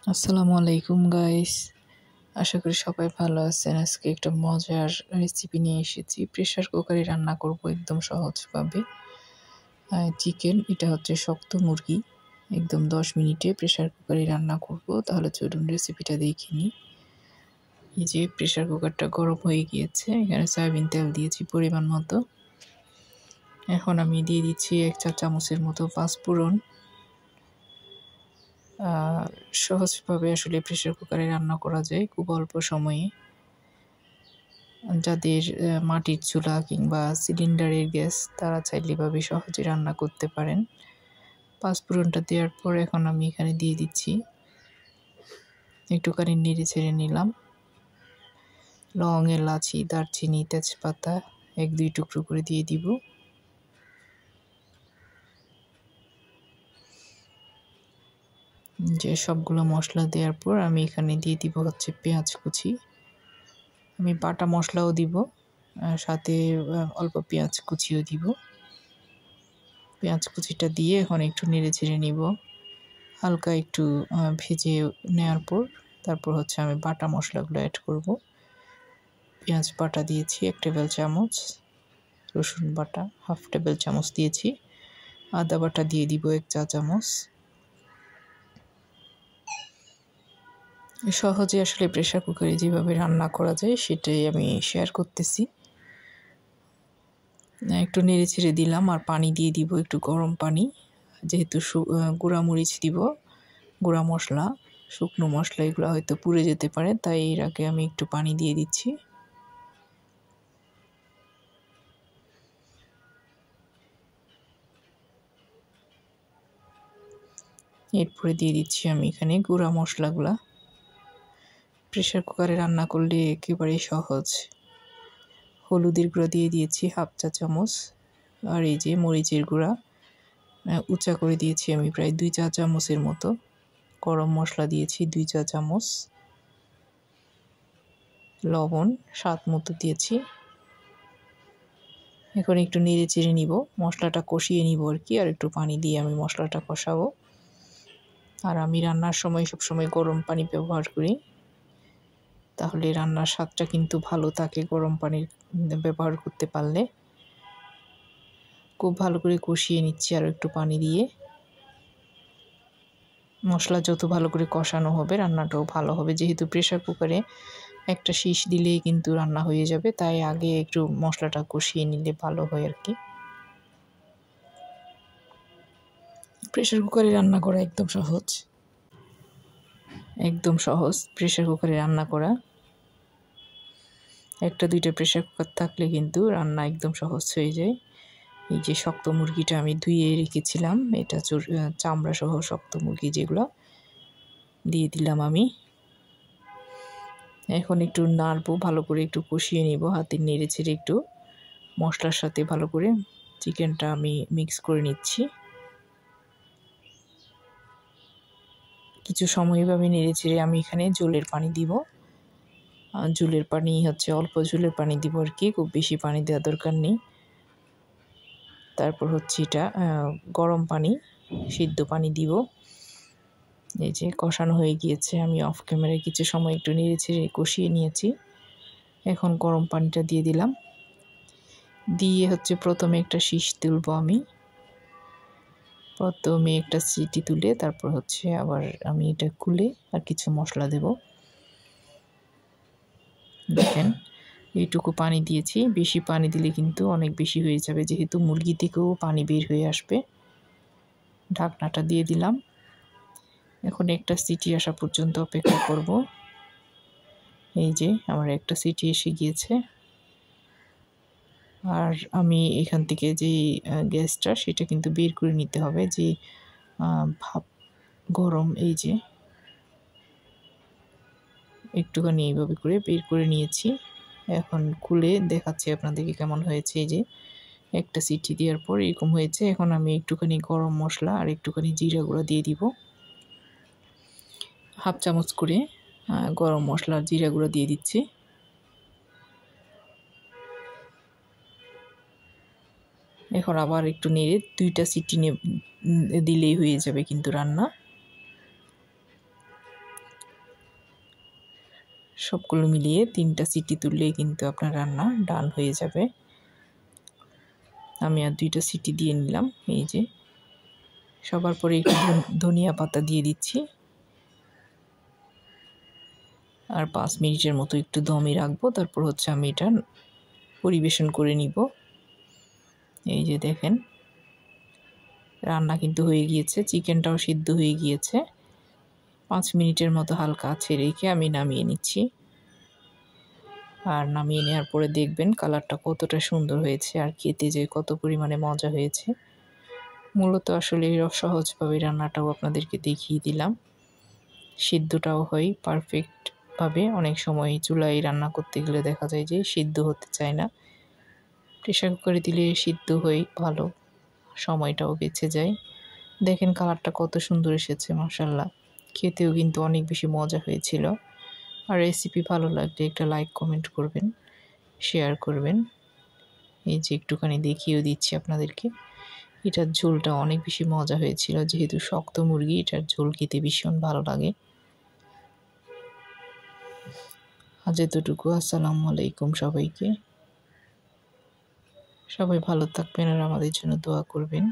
আসসালামু আলাইকুম গাইস, আশা করি সবাই ভালো আছেন। আজকে একটা মজার রেসিপি নিয়ে এসেছি। প্রেসার কুকারে রান্না করব একদম সহজভাবে। চিকেন, এটা হচ্ছে শক্ত মুরগি। একদম 10 মিনিটে প্রেসার কুকারে রান্না করব। তাহলে চলুন রেসিপিটা দেখে নিই। এই যে প্রেসার কুকারটা গরম হয়ে গিয়েছে, এখানে সয়াবিন তেল দিয়েছি পরিমাণ মতো। এখন আমি দিয়ে দিচ্ছি 1 চা চামচের মতো পাঁচফোড়ন। সহজভাবে আসলে প্রেসার কুকারে রান্না করা যায় খুব অল্প সময়ে। যাদের মাটির চুলা কিংবা সিলিন্ডারের গ্যাস, তারা চাইলে এভাবে সহজে রান্না করতে পারেন। পাঁচফোড়নটা দেওয়ার পর এখন আমি এখানে দিয়ে দিচ্ছি, একটুখানি নেড়ে ছেড়ে নিলাম, লং, এলাচি, দারচিনি, তেজপাতা 1-2 টুকরো করে দিয়ে দিব। যে সবগুলো মশলা দেওয়ার পর আমি এখানে দিয়ে দিব হচ্ছে পেঁয়াজ কুচি। আমি বাটা মশলাও দিব, সাথে অল্প পেঁয়াজ কুচিও দিব। পেঁয়াজ কুচিটা দিয়ে এখন একটু নেড়ে ছেড়ে নিব, হালকা একটু ভেজে নেওয়ার পর তারপর হচ্ছে আমি বাটা মশলাগুলো অ্যাড করব। পেঁয়াজ বাটা দিয়েছি 1 টেবিল চামচ, রসুন বাটা 1/2 টেবিল চামচ দিয়েছি, আদা বাটা দিয়ে দিব 1 চা চামচ। সহজে আসলে প্রেসার কুকারে যেভাবে রান্না করা যায় সেটাই আমি শেয়ার করতেছি। একটু নেড়ে ছেড়ে দিলাম আর পানি দিয়ে দিব, একটু গরম পানি। যেহেতু গুঁড়া মরিচ দিব, গুঁড়া মশলা, শুকনো মশলা এগুলো হয়তো পুড়ে যেতে পারে, তাই এর আগে আমি একটু পানি দিয়ে দিচ্ছি। এরপরে দিয়ে দিচ্ছি আমি এখানে গুঁড়া মশলাগুলা। প্রেসার কুকারে রান্না করলে একেবারেই সহজ। হলুদের গুঁড়া দিয়ে দিয়েছি 1/2 চা চামচ, আর এই যে মরিচের গুঁড়া উঁচা করে দিয়েছি আমি প্রায় 2 চা চামচের মতো। গরম মশলা দিয়েছি 2 চা চামচ, লবণ স্বাদ মতো দিয়েছি। এখন একটু নেড়ে চেড়ে নিব, মশলাটা কষিয়ে নিব আর কি, আর একটু পানি দিয়ে আমি মশলাটা কষাবো। আর আমি রান্নার সময় সবসময় গরম পানি ব্যবহার করি, তাহলে রান্নার স্বাদটা কিন্তু ভালো থাকে গরম পানির ব্যবহার করতে পারলে। খুব ভালো করে কষিয়ে নিচ্ছি আর একটু পানি দিয়ে। মশলা যত ভালো করে কষানো হবে রান্নাটাও ভালো হবে, যেহেতু প্রেসার কুকারে একটা শীষ দিলেই কিন্তু রান্না হয়ে যাবে, তাই আগে একটু মশলাটা কষিয়ে নিলে ভালো হয় আর কি। প্রেসার কুকারে রান্না করা একদম সহজ, একদম সহজ প্রেসার কুকারে রান্না করা। 1-2টা প্রেসার কুকার থাকলে কিন্তু রান্না একদম সহজ হয়ে যায়। এই যে শক্ত মুরগিটা আমি ধুয়ে রেখেছিলাম, এটা চামড়া সহ শক্ত মুরগি যেগুলো, দিয়ে দিলাম আমি। এখন একটু নাড়বো, ভালো করে একটু কষিয়ে নেব, হাতে নেড়ে ছেড়ে একটু মশলার সাথে ভালো করে চিকেনটা আমি মিক্স করে নিচ্ছি। কিছু সময় এভাবে নেড়ে ছেড়ে আমি এখানে ঝোলের পানি দিব। ঝোলের পানি হচ্ছে অল্প ঝোলের পানি দিব আর কি, খুব বেশি পানি দেওয়ার দরকার নেই। তারপর হচ্ছে এটা গরম পানি, সিদ্ধ পানি দিব। এই যে কষানো হয়ে গিয়েছে, আমি অফ ক্যামেরায় কিছু সময় একটু নেড়ে ছেড়ে কষিয়ে নিয়েছি। এখন গরম পানিটা দিয়ে দিলাম, দিয়ে হচ্ছে প্রথমে একটা শীষ তুলব আমি। প্রথমে একটা সিটি তুলে তারপর হচ্ছে আবার আমি এটা খুলে আর কিছু মশলা দেব। দেখেন এইটুকু পানি দিয়েছি, বেশি পানি দিলে কিন্তু অনেক বেশি হয়ে যাবে, যেহেতু মুরগি থেকেও পানি বের হয়ে আসবে। ঢাকনাটা দিয়ে দিলাম, এখন একটা সিটি আসা পর্যন্ত অপেক্ষা করব। এই যে আমার একটা সিটি এসে গিয়েছে, আর আমি এখান থেকে যে গ্যাসটা সেটা কিন্তু বের করে নিতে হবে, যে ভাপ গরম, এই যে একটুখানি এইভাবে করে বের করে নিয়েছি। এখন খুলে দেখাচ্ছি আপনাদেরকে কেমন হয়েছে। এই যে একটা সিটি দেওয়ার পর এরকম হয়েছে। এখন আমি একটুখানি গরম মশলা আর একটুখানি জিরা গুঁড়া দিয়ে দিব, 1/2 চামচ করে গরম মশলা আর জিরা গুঁড়া দিয়ে দিচ্ছি। এখন আবার একটু নেড়ে 2টা সিটি দিলেই হয়ে যাবে কিন্তু রান্না। সবগুলো মিলিয়ে 3টা সিটি তুললেই কিন্তু আপনার রান্না ডান হয়ে যাবে। আমি আর 2টা সিটি দিয়ে নিলাম। এই যে সবার পরে একটু ধনিয়া পাতা দিয়ে দিচ্ছি, আর 5 মিনিটের মতো একটু দমে রাখবো। তারপর হচ্ছে আমি এটা পরিবেশন করে নিব। এই যে দেখেন রান্না কিন্তু হয়ে গিয়েছে, চিকেনটাও সিদ্ধ হয়ে গিয়েছে। 5 মিনিটের মতো হালকা আঁচে রেখে আমি নামিয়ে নিচ্ছি। আর নামিয়ে নেওয়ার পরে দেখবেন কালারটা কতটা সুন্দর হয়েছে আর খেতে যে কত পরিমাণে মজা হয়েছে। মূলত আসলে সহজভাবে রান্নাটাও আপনাদেরকে দেখিয়ে দিলাম। সিদ্ধটাও হয় পারফেক্টভাবে। অনেক সময় চুলায় রান্না করতে গেলে দেখা যায় যে সিদ্ধ হতে চায় না। প্রেশার কুকারে দিলে সিদ্ধ হয় ভালো, সময়টাও বেঁচে যায়। দেখেন কালারটা কত সুন্দর এসেছে, মাশাআল্লাহ। খেতেও কিন্তু অনেক বেশি মজা হয়েছিল। আর রেসিপি ভালো লাগলে একটা লাইক কমেন্ট করবেন, শেয়ার করবেন। এই যে একটুখানি দেখিয়েও দিচ্ছি আপনাদেরকে। এটার ঝোলটা অনেক বেশি মজা হয়েছিল, যেহেতু শক্ত মুরগি এটার ঝোল খেতে ভীষণ ভালো লাগে। আজ এতটুকু। আসসালামু আলাইকুম সবাইকে। সবাই ভালো থাকবেন আর আমাদের জন্য দোয়া করবেন।